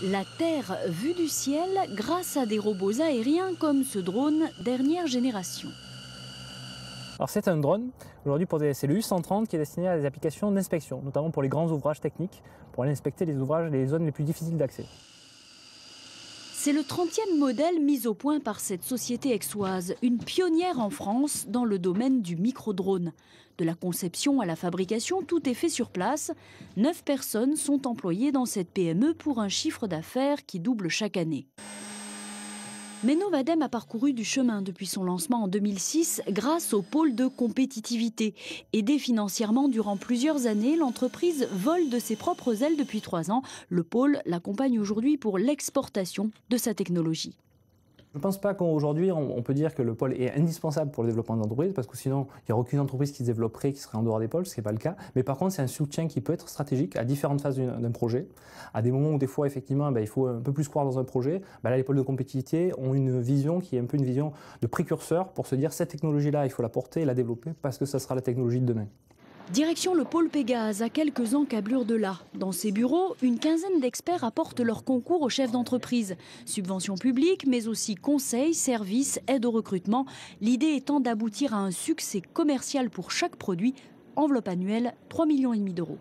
La Terre vue du ciel grâce à des robots aériens comme ce drone dernière génération. Alors c'est un drone, aujourd'hui c'est le U130 qui est destiné à des applications d'inspection, notamment pour les grands ouvrages techniques, pour aller inspecter les ouvrages, les zones les plus difficiles d'accès. C'est le 30e modèle mis au point par cette société aixoise, une pionnière en France dans le domaine du micro-drone. De la conception à la fabrication, tout est fait sur place. 9 personnes sont employées dans cette PME pour un chiffre d'affaires qui double chaque année. Mais Novadem a parcouru du chemin depuis son lancement en 2006 grâce au pôle de compétitivité. Aidée financièrement durant plusieurs années, l'entreprise vole de ses propres ailes depuis 3 ans. Le pôle l'accompagne aujourd'hui pour l'exportation de sa technologie. Je ne pense pas qu'aujourd'hui on peut dire que le pôle est indispensable pour le développement d'Android, parce que sinon il n'y aurait aucune entreprise qui se développerait qui serait en dehors des pôles, ce qui n'est pas le cas. Mais par contre c'est un soutien qui peut être stratégique à différentes phases d'un projet. À des moments où des fois effectivement il faut un peu plus croire dans un projet, là les pôles de compétitivité ont une vision qui est un peu une vision de précurseur pour se dire cette technologie là il faut la porter et la développer parce que ça sera la technologie de demain. Direction le pôle Pégase, à quelques encablures de là. Dans ces bureaux, une quinzaine d'experts apportent leur concours aux chefs d'entreprise. Subventions publiques, mais aussi conseils, services, aide au recrutement. L'idée étant d'aboutir à un succès commercial pour chaque produit. Enveloppe annuelle, 3,5 millions d'euros.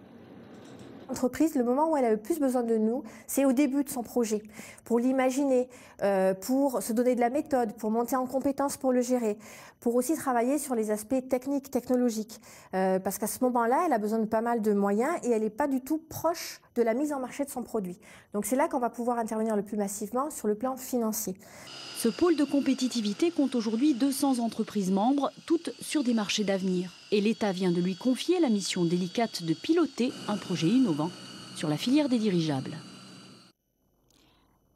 L'entreprise, le moment où elle a le plus besoin de nous, c'est au début de son projet, pour l'imaginer, pour se donner de la méthode, pour monter en compétence pour le gérer, pour aussi travailler sur les aspects techniques, technologiques. Parce qu'à ce moment-là, elle a besoin de pas mal de moyens et elle n'est pas du tout proche de la mise en marché de son produit. Donc c'est là qu'on va pouvoir intervenir le plus massivement sur le plan financier. Ce pôle de compétitivité compte aujourd'hui 200 entreprises membres, toutes sur des marchés d'avenir. Et l'État vient de lui confier la mission délicate de piloter un projet innovant sur la filière des dirigeables.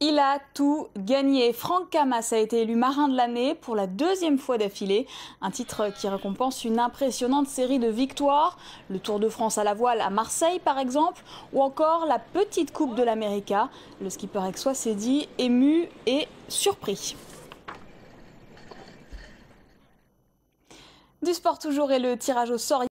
Il a tout gagné. Franck Camas a été élu marin de l'année pour la 2e fois d'affilée. Un titre qui récompense une impressionnante série de victoires. Le Tour de France à la voile à Marseille par exemple, ou encore la petite coupe de l'América. Le skipper aixois s'est dit ému et surpris. Du sport toujours et le tirage au sort.